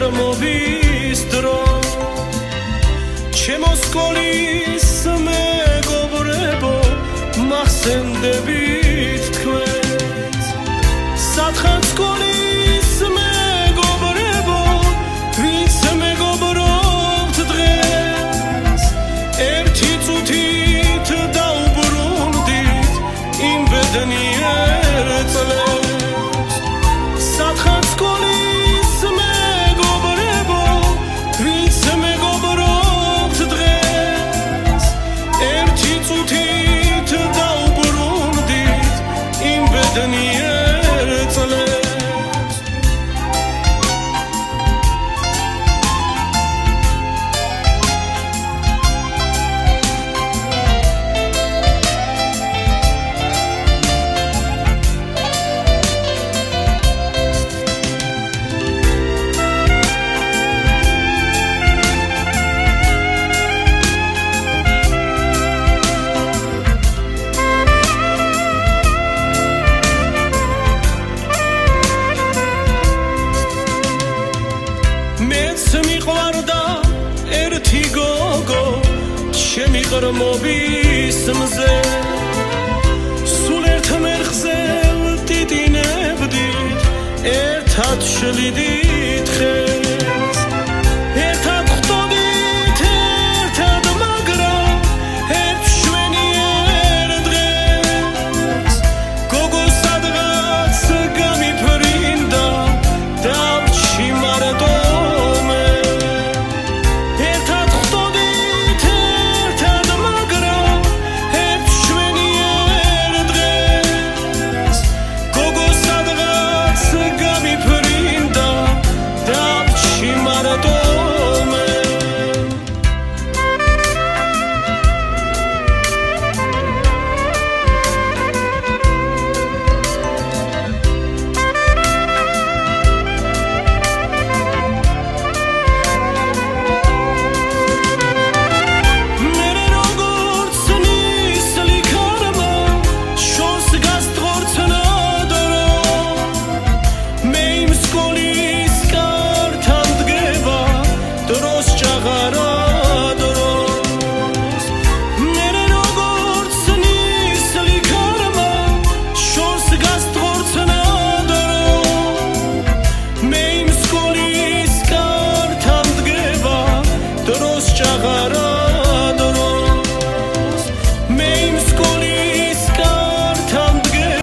მოგრმობის დრო ჩემო სკოლის მეგობრებო მახსენდებით თქვენს სათხარ სკოლის მეგობრებო ვინც მეგობრობთ დღეს ერთი წუთით დაუბრუნდით იმ ბედნიერ წლებს სათხარ სკოლის მეგობრებო ვინც მეგობრობთ დღეს ერთი წუთით დაუბრუნდით იმ ბედნიერ წლებს მიყვარდა ერთი გოგო ჩემი ღრმობის მზე სულ ერთ მერხზე ვდიდინებდით ერთად შლიდით ხეს ერთად ხვდოდით ერთად მაგრამ ერთ მშვენიერ დღეს გოგო სადღაც გამიფრინდა დავჩიმარდო Chagara